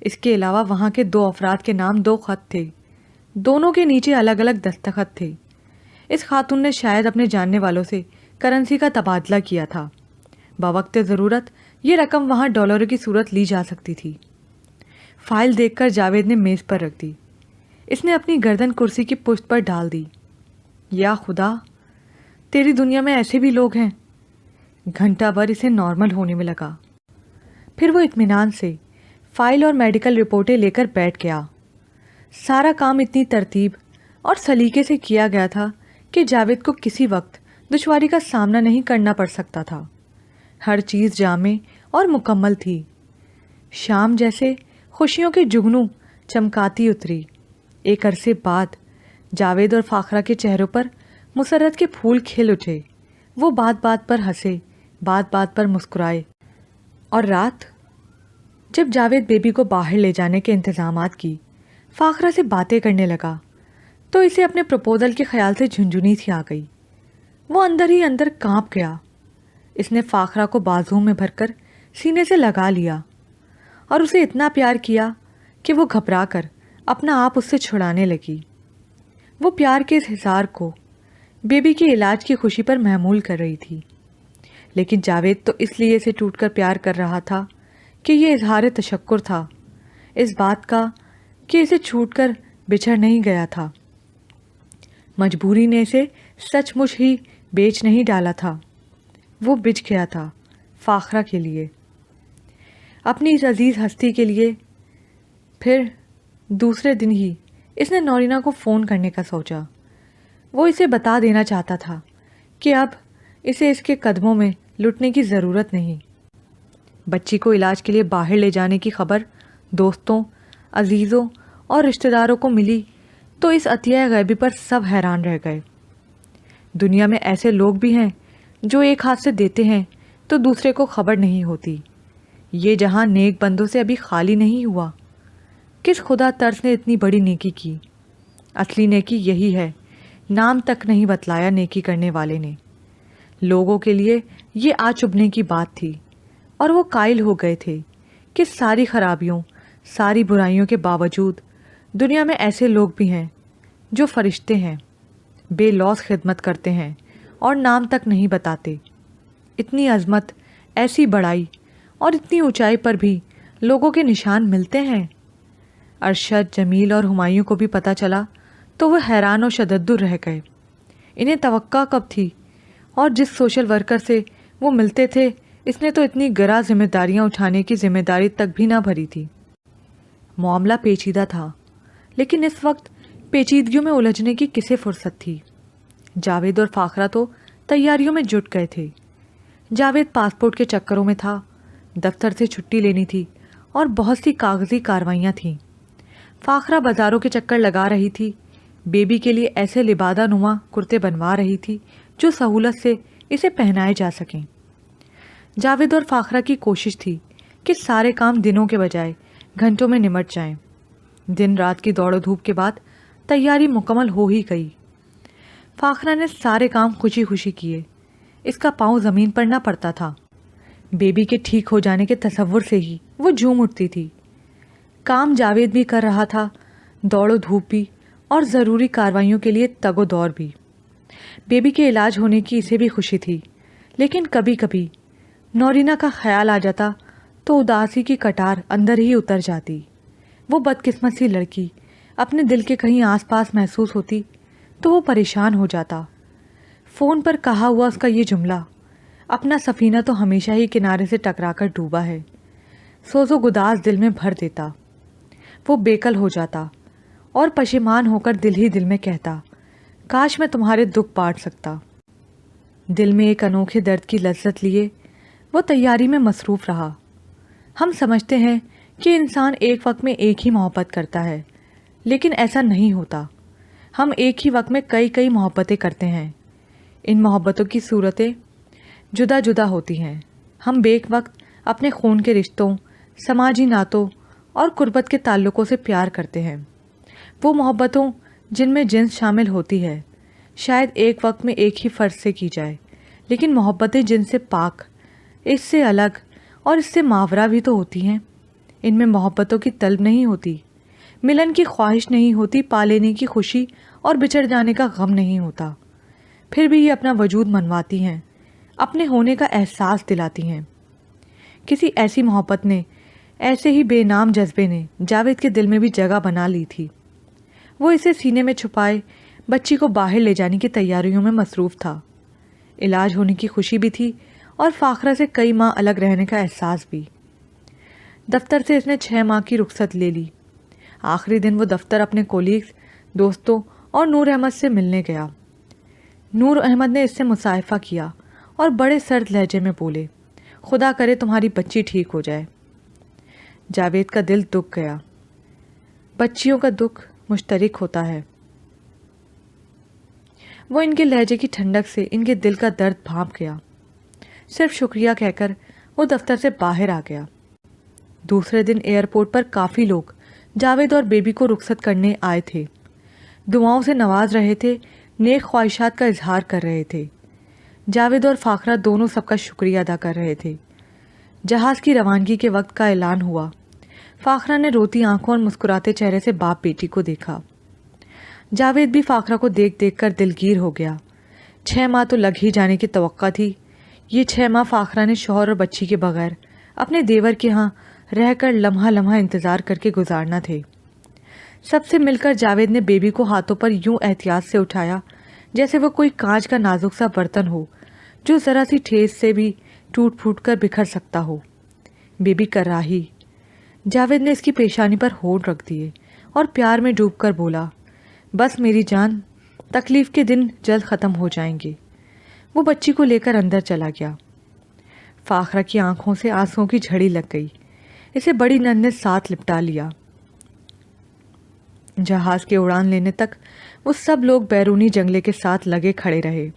اس کے علاوہ وہاں کے 2 افراد کے نام 2 خط تھے، دونوں کے نیچے الگ الگ دستخط تھے۔ اس خاتون نے شاید اپنے جاننے والوں سے کرنسی کا تبادلہ کیا تھا۔ بوقت ضرورت یہ رقم وہاں ڈالروں کی صورت لی جا سکتی تھی۔ فائل دیکھ کر جاوید نے میز پر رکھ دی۔ اس نے اپنی گردن کرسی کی پشت پر ڈال دی۔ یا خدا، تیری دنیا میں ایسے بھی لوگ ہیں۔ گھنٹہ بھر اسے نارمل ہونے میں لگا، پھر وہ اطمینان سے فائل اور میڈیکل رپورٹیں لے کر بیٹھ گیا۔ سارا کام اتنی ترتیب اور سلیقے سے کیا گیا تھا کہ جاوید کو کسی وقت دشواری کا سامنا نہیں کرنا پڑ سکتا تھا۔ ہر چیز جامع اور مکمل تھی۔ شام جیسے خوشیوں کے جگنوں چمکاتی اتری۔ ایک عرصے بعد جاوید اور فاخرہ کے چہروں پر مسرت کے پھول کھل اٹھے۔ وہ بات بات پر ہنسے، بات بات پر مسکرائے۔ اور رات جب جاوید بیبی کو باہر لے جانے کے انتظامات کی فاخرہ سے باتیں کرنے لگا تو اسے اپنے پروپوزل کے خیال سے جھنجھنی سی آ گئی۔ وہ اندر ہی اندر کانپ گیا۔ اس نے فاخرہ کو بازوؤں میں بھر کر سینے سے لگا لیا اور اسے اتنا پیار کیا کہ وہ گھبرا کر اپنا آپ اس سے چھڑانے لگی۔ وہ پیار کے اس اظہار کو بیبی کے علاج کی خوشی پر محمول کر رہی تھی، لیکن جاوید تو اس لیے اسے ٹوٹ کر پیار کر رہا تھا کہ یہ اظہار تشکر تھا اس بات کا کہ اسے چھوٹ کر بچھڑ نہیں گیا تھا۔ مجبوری نے اسے سچ مچ ہی بیچ نہیں ڈالا تھا، وہ بچ گیا تھا فاخرہ کے لیے، اپنی اس عزیز ہستی کے لیے۔ پھر دوسرے دن ہی اس نے نورینا کو فون کرنے کا سوچا۔ وہ اسے بتا دینا چاہتا تھا کہ اب اسے اس کے قدموں میں لٹنے کی ضرورت نہیں۔ بچی کو علاج کے لیے باہر لے جانے کی خبر دوستوں، عزیزوں اور رشتہ داروں کو ملی تو اس عطیہ غیبی پر سب حیران رہ گئے۔ دنیا میں ایسے لوگ بھی ہیں جو ایک ہاتھ سے دیتے ہیں تو دوسرے کو خبر نہیں ہوتی۔ یہ جہاں نیک بندوں سے ابھی خالی نہیں ہوا۔ کس خدا ترس نے اتنی بڑی نیکی کی؟ اصلی نیکی یہی ہے، نام تک نہیں بتلایا نیکی کرنے والے نے۔ لوگوں کے لیے یہ آ چبھنے کی بات تھی اور وہ قائل ہو گئے تھے کہ ساری خرابیوں، ساری برائیوں کے باوجود دنیا میں ایسے لوگ بھی ہیں جو فرشتے ہیں، بے لوث خدمت کرتے ہیں اور نام تک نہیں بتاتے۔ اتنی عظمت، ایسی بڑائی اور اتنی اونچائی پر بھی لوگوں کے نشان ملتے ہیں۔ ارشد، جمیل اور ہمایوں کو بھی پتہ چلا تو وہ حیران و شددر رہ گئے۔ انہیں توقع کب تھی؟ اور جس سوشل ورکر سے وہ ملتے تھے اس نے تو اتنی گراں ذمہ داریاں اٹھانے کی ذمہ داری تک بھی نہ بھری تھی۔ معاملہ پیچیدہ تھا، لیکن اس وقت پیچیدگیوں میں الجھنے کی کسے فرصت تھی؟ جاوید اور فاخرہ تو تیاریوں میں جٹ گئے تھے۔ جاوید پاسپورٹ کے چکروں میں تھا، دفتر سے چھٹی لینی تھی اور بہت سی کاغذی کاروائیاں تھیں۔ فاخرہ بازاروں کے چکر لگا رہی تھی، بیبی کے لیے ایسے لبادہ نما کرتے بنوا رہی تھی جو سہولت سے اسے پہنائے جا سکیں۔ جاوید اور فاخرہ کی کوشش تھی کہ سارے کام دنوں کے بجائے گھنٹوں میں نمٹ جائیں۔ دن رات کی دوڑ و دھوپ کے بعد تیاری مکمل ہو ہی گئی۔ فاخرہ نے سارے کام خوشی خوشی کیے، اس کا پاؤں زمین پر نہ پڑتا تھا۔ بیبی کے ٹھیک ہو جانے کے تصور سے ہی وہ جھوم اٹھتی تھی۔ کام جاوید بھی کر رہا تھا، دوڑ و دھوپ بھی، اور ضروری کاروائیوں کے لیے تگ و دور بھی۔ بیبی کے علاج ہونے کی اسے بھی خوشی تھی، لیکن کبھی کبھی نورینا کا خیال آ جاتا تو اداسی کی کٹار اندر ہی اتر جاتی۔ وہ بدقسمت سی لڑکی اپنے دل کے کہیں آس پاس محسوس ہوتی تو وہ پریشان ہو جاتا۔ فون پر کہا ہوا اس کا یہ جملہ، اپنا سفینہ تو ہمیشہ ہی کنارے سے ٹکرا کر ڈوبا ہے، سوز و گداز دل میں بھر دیتا۔ وہ بےکل ہو جاتا اور پشیمان ہو کر دل ہی دل میں کہتا، کاش میں تمہارے دکھ بانٹ سکتا۔ دل میں ایک انوکھے درد کی لذت لیے وہ تیاری میں مصروف رہا۔ ہم سمجھتے ہیں کہ انسان ایک وقت میں ایک ہی محبت کرتا ہے، لیکن ایسا نہیں ہوتا۔ ہم ایک ہی وقت میں کئی محبتیں کرتے ہیں۔ ان محبتوں کی صورتیں جدا جدا ہوتی ہیں۔ ہم بیک وقت اپنے خون کے رشتوں، سماجی نعتوں اور قربت کے تعلقوں سے پیار کرتے ہیں۔ وہ محبتوں جن میں جنس شامل ہوتی ہے شاید ایک وقت میں ایک ہی فرد سے کی جائے، لیکن محبتیں جن سے پاک، اس سے الگ اور اس سے ماورا بھی تو ہوتی ہیں۔ ان میں محبتوں کی طلب نہیں ہوتی، ملن کی خواہش نہیں ہوتی، پا لینے کی خوشی اور بچھڑ جانے کا غم نہیں ہوتا۔ پھر بھی یہ اپنا وجود منواتی ہیں، اپنے ہونے کا احساس دلاتی ہیں۔ کسی ایسی محبت نے، ایسے ہی بے نام جذبے نے جاوید کے دل میں بھی جگہ بنا لی تھی۔ وہ اسے سینے میں چھپائے بچی کو باہر لے جانے کی تیاریوں میں مصروف تھا۔ علاج ہونے کی خوشی بھی تھی اور فاخرہ سے کئی ماہ الگ رہنے کا احساس بھی۔ دفتر سے اس نے 6 ماہ کی رخصت لے لی۔ آخری دن وہ دفتر اپنے کولیگز، دوستوں اور نور احمد سے ملنے گیا۔ نور احمد نے اس سے مصافحہ کیا اور بڑے سرد لہجے میں بولے، خدا کرے تمہاری بچی ٹھیک ہو جائے۔ جاوید کا دل دکھ گیا۔ بچیوں کا دکھ مشترک ہوتا ہے۔ وہ ان کے لہجے کی ٹھنڈک سے ان کے دل کا درد بھانپ گیا۔ صرف شکریہ کہہ کر وہ دفتر سے باہر آ گیا۔ دوسرے دن ایئرپورٹ پر کافی لوگ جاوید اور بیبی کو رخصت کرنے آئے تھے، دعاؤں سے نواز رہے تھے، نیک خواہشات کا اظہار کر رہے تھے۔ جاوید اور فاخرہ دونوں سب کا شکریہ ادا کر رہے تھے۔ جہاز کی روانگی کے وقت کا اعلان ہوا۔ فاخرہ نے روتی آنکھوں اور مسکراتے چہرے سے باپ بیٹی کو دیکھا۔ جاوید بھی فاخرہ کو دیکھ دیکھ کر دلگیر ہو گیا۔ 6 ماہ تو لگ ہی جانے کی توقع تھی۔ یہ 6 ماہ فاخرہ نے شوہر اور بچی کے بغیر اپنے دیور کے ہاں رہ کر لمحہ لمحہ انتظار کر کے گزارنا تھے۔ سب سے مل کر جاوید نے بیبی کو ہاتھوں پر یوں احتیاط سے اٹھایا جیسے وہ کوئی کانچ کا نازک سا برتن ہو جو ذرا سی ٹھیس سے بھی ٹوٹ پھوٹ کر بکھر سکتا ہو۔ بیبی کراہی۔ جاوید نے اس کی پیشانی پر ہونٹ رکھ دیے اور پیار میں ڈوب کر بولا، بس میری جان، تکلیف کے دن جلد ختم ہو جائیں گے۔ وہ بچی کو لے کر اندر چلا گیا۔ فاخرہ کی آنکھوں سے آنسوؤں کی جھڑی لگ گئی۔ اسے بڑی نند نے ساتھ لپٹا لیا۔ جہاز کے اڑان لینے تک وہ سب لوگ بیرونی جنگلے کے ساتھ لگے کھڑے رہے۔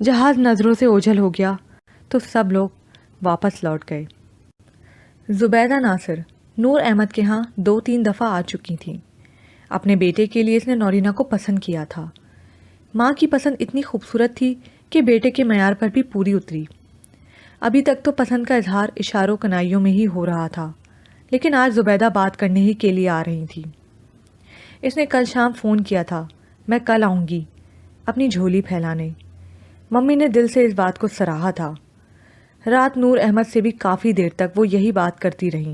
جہاز نظروں سے اوجھل ہو گیا تو سب لوگ واپس لوٹ گئے۔ زبیدہ ناصر نور احمد کے ہاں 2-3 دفعہ آ چکی تھیں۔ اپنے بیٹے کے لیے اس نے نورینہ کو پسند کیا تھا۔ ماں کی پسند اتنی خوبصورت تھی کہ بیٹے کے معیار پر بھی پوری اتری۔ ابھی تک تو پسند کا اظہار اشاروں کنائیوں میں ہی ہو رہا تھا، لیکن آج زبیدہ بات کرنے ہی کے لیے آ رہی تھی۔ اس نے کل شام فون کیا تھا، میں کل آؤں گی، اپنی جھولی پھیلانے۔ ممی نے دل سے اس بات کو سراہا تھا۔ رات نور احمد سے بھی کافی دیر تک وہ یہی بات کرتی رہیں۔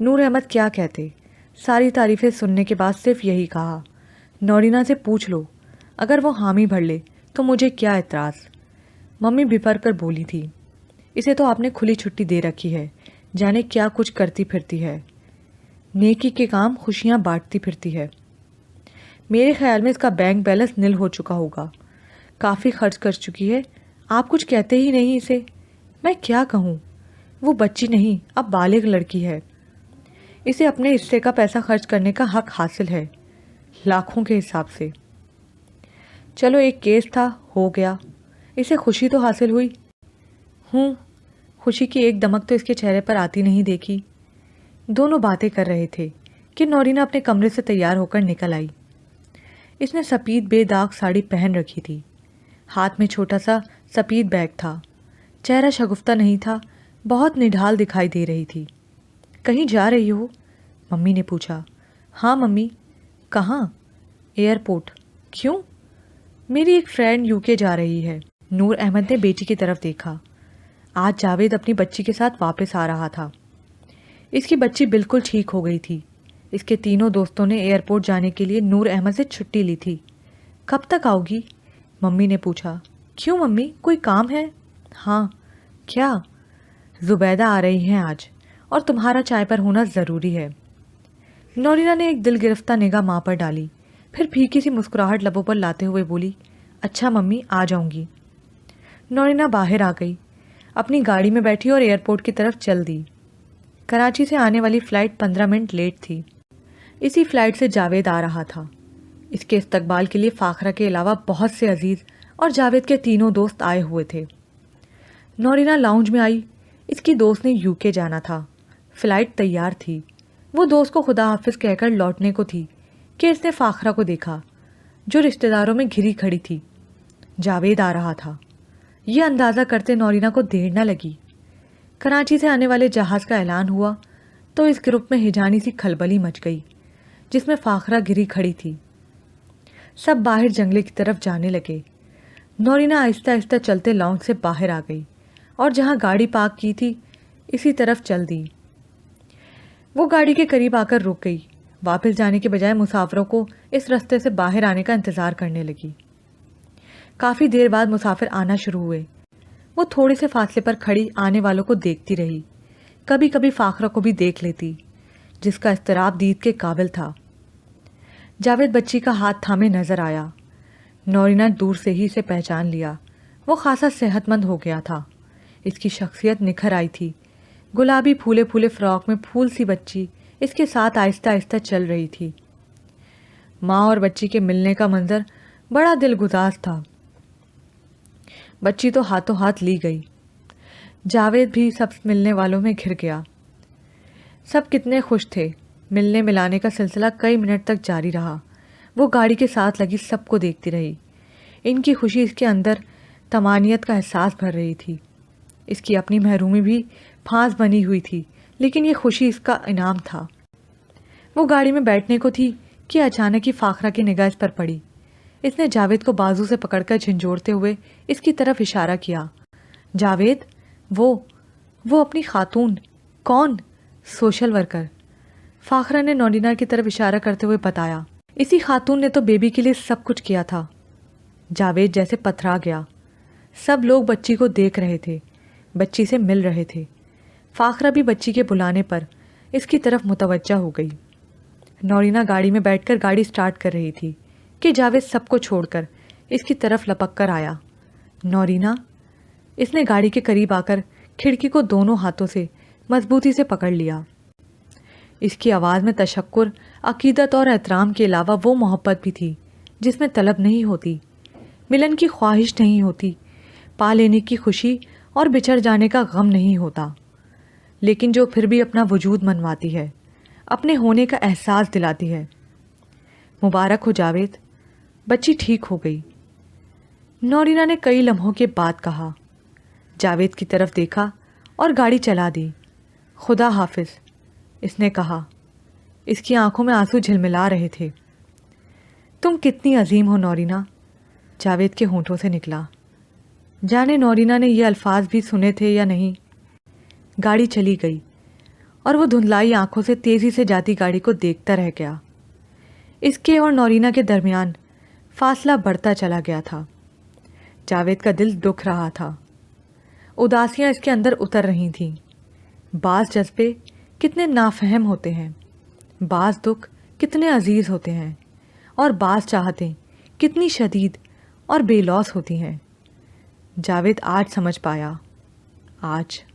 نور احمد کیا کہتے؟ ساری تعریفیں سننے کے بعد صرف یہی کہا، نورینہ سے پوچھ لو، اگر وہ حامی بھر لے تو مجھے کیا اعتراض۔ ممی بپر کر بولی تھی، اسے تو آپ نے کھلی چھٹی دے رکھی ہے، جانے کیا کچھ کرتی پھرتی ہے، نیکی کے کام خوشیاں بانٹتی پھرتی ہے۔ میرے خیال میں اس کا بینک بیلنس نل ہو چکا ہوگا، کافی خرچ کر چکی ہے۔ آپ کچھ کہتے ہی نہیں اسے۔ میں کیا کہوں، وہ بچی نہیں، اب بالغ لڑکی ہے، اسے اپنے حصے کا پیسہ خرچ کرنے کا حق حاصل ہے، لاکھوں کے حساب سے۔ چلو ایک کیس تھا، ہو گیا، اسے خوشی تو حاصل ہوئی۔ خوشی کی ایک دمک تو اس کے چہرے پر آتی نہیں دیکھی۔ دونوں باتیں کر رہے تھے کہ نورینہ اپنے کمرے سے تیار ہو کر نکل آئی۔ اس نے سفید بے داغ ساڑی پہن رکھی تھی، ہاتھ میں چھوٹا سا سفید بیگ تھا، چہرہ شگفتہ نہیں تھا، بہت نڈھال دکھائی دے رہی تھی۔ کہیں جا رہی ہو؟ ممی نے پوچھا۔ ہاں ممی۔ کہاں؟ ایئرپورٹ۔ کیوں؟ میری ایک فرینڈ UK جا رہی ہے۔ نور احمد نے بیٹی کی طرف دیکھا۔ آج جاوید اپنی بچی کے ساتھ واپس آ رہا تھا۔ اس کی بچی بالکل ٹھیک ہو گئی تھی۔ اس کے تینوں دوستوں نے ایئرپورٹ جانے کے لیے نور احمد سے چھٹی لی تھی۔ کب تک آؤ گی؟ ممی نے پوچھا۔ کیوں ممی، کوئی کام ہے؟ ہاں۔ کیا؟ زبیدہ آ رہی ہیں آج، اور تمہارا چائے پر ہونا ضروری ہے۔ نورینہ نے ایک دل گرفتہ نگاہ ماں پر ڈالی، پھر پھیکی سی مسکراہٹ لبوں پر لاتے ہوئے بولی، اچھا ممی، آ جاؤں گی۔ نورینہ باہر آ گئی، اپنی گاڑی میں بیٹھی اور ایئرپورٹ کی طرف چل دی۔ کراچی سے آنے والی فلائٹ 15 منٹ لیٹ تھی۔ اسی فلائٹ سے جاوید آ رہا تھا۔ اس کے استقبال کے لیے فاخرہ کے علاوہ بہت سے عزیز اور جاوید کے تینوں دوست آئے ہوئے تھے۔ نورینہ لاؤنج میں آئی۔ اس کی دوست نے UK جانا تھا، فلائٹ تیار تھی۔ وہ دوست کو خدا حافظ کہہ کر لوٹنے کو تھی کہ اس نے فاخرہ کو دیکھا جو رشتہ داروں میں گھری کھڑی تھی۔ جاوید آ رہا تھا، یہ اندازہ کرتے نورینہ کو دیر نہ لگی۔ کراچی سے آنے والے جہاز کا اعلان ہوا تو اس گروپ میں ہجانی سی کھلبلی مچ گئی جس میں فاخرہ گھری کھڑی تھی۔ سب باہر جنگلے کی طرف جانے لگے۔ نورینہ آہستہ آہستہ چلتے لاؤنج سے باہر آ گئی اور جہاں گاڑی پارک کی تھی اسی طرف چل دی۔ وہ گاڑی کے قریب آ کر رک گئی، واپس جانے کے بجائے مسافروں کو اس رستے سے باہر آنے کا انتظار کرنے لگی۔ کافی دیر بعد مسافر آنا شروع ہوئے۔ وہ تھوڑے سے فاصلے پر کھڑی آنے والوں کو دیکھتی رہی، کبھی کبھی فاخرہ کو بھی دیکھ لیتی جس کا اضطراب دید کے قابل تھا۔ جاوید بچی کا ہاتھ تھامے نظر آیا۔ نورینہ دور سے ہی اسے پہچان لیا۔ وہ خاصا صحت مند ہو گیا تھا، اس کی شخصیت نکھر آئی تھی۔ گلابی پھولے پھولے فراق میں پھول سی بچی اس کے ساتھ آہستہ آہستہ چل رہی تھی۔ ماں اور بچی کے ملنے کا منظر بڑا دل گداز تھا۔ بچی تو ہاتھوں ہاتھ لی گئی۔ جاوید بھی سب ملنے والوں میں گھر گیا۔ سب کتنے خوش تھے۔ ملنے ملانے کا سلسلہ کئی منٹ تک جاری رہا۔ وہ گاڑی کے ساتھ لگی سب کو دیکھتی رہی۔ ان کی خوشی اس کے اندر طمانینت کا احساس بھر رہی تھی۔ اس کی اپنی محرومی بھی پھانس بنی ہوئی تھی، لیکن یہ خوشی اس کا انعام تھا۔ وہ گاڑی میں بیٹھنے کو تھی کہ اچانک ہی فاخرہ کی نگاہ اس پر پڑی۔ اس نے جاوید کو بازو سے پکڑ کر جھنجھوڑتے ہوئے اس کی طرف اشارہ کیا۔ جاوید، وہ اپنی خاتون۔ کون؟ Social worker. فاخرہ نے نورینا کی طرف اشارہ کرتے ہوئے بتایا۔ اسی خاتون نے تو بیبی کے لیے سب کچھ کیا تھا۔ جاوید جیسے پتھرا گیا۔ سب لوگ بچی کو دیکھ رہے تھے، بچی سے مل رہے تھے۔ فاخرہ بھی بچی کے بلانے پر اس کی طرف متوجہ ہو گئی۔ نورینا گاڑی میں بیٹھ کر گاڑی سٹارٹ کر رہی تھی کہ جاوید سب کو چھوڑ کر اس کی طرف لپک کر آیا۔ نورینا، اس نے گاڑی کے قریب آ کر کھڑکی کو دونوں ہاتھوں سے مضبوطی سے پکڑ لیا۔ اس کی آواز میں تشکر، عقیدت اور احترام کے علاوہ وہ محبت بھی تھی جس میں طلب نہیں ہوتی، ملن کی خواہش نہیں ہوتی، پا لینے کی خوشی اور بچھڑ جانے کا غم نہیں ہوتا، لیکن جو پھر بھی اپنا وجود منواتی ہے، اپنے ہونے کا احساس دلاتی ہے۔ مبارک ہو جاوید، بچی ٹھیک ہو گئی، نورینا نے کئی لمحوں کے بعد کہا۔ جاوید کی طرف دیکھا اور گاڑی چلا دی۔ خدا حافظ، اس نے کہا۔ اس کی آنکھوں میں آنسو جھلملا رہے تھے۔ تم کتنی عظیم ہو نورینا، جاوید کے ہونٹوں سے نکلا۔ جانے نورینا نے یہ الفاظ بھی سنے تھے یا نہیں۔ گاڑی چلی گئی اور وہ دھندلائی آنکھوں سے تیزی سے جاتی گاڑی کو دیکھتا رہ گیا۔ اس کے اور نورینا کے درمیان فاصلہ بڑھتا چلا گیا تھا۔ جاوید کا دل دکھ رہا تھا، اداسیاں اس کے اندر اتر رہی تھیں۔ بعض جذبے کتنے نافہم ہوتے ہیں، بعض دکھ کتنے عزیز ہوتے ہیں، اور بعض چاہتیں کتنی شدید اور بے لوث ہوتی ہیں۔ جاوید آج سمجھ پایا، آج۔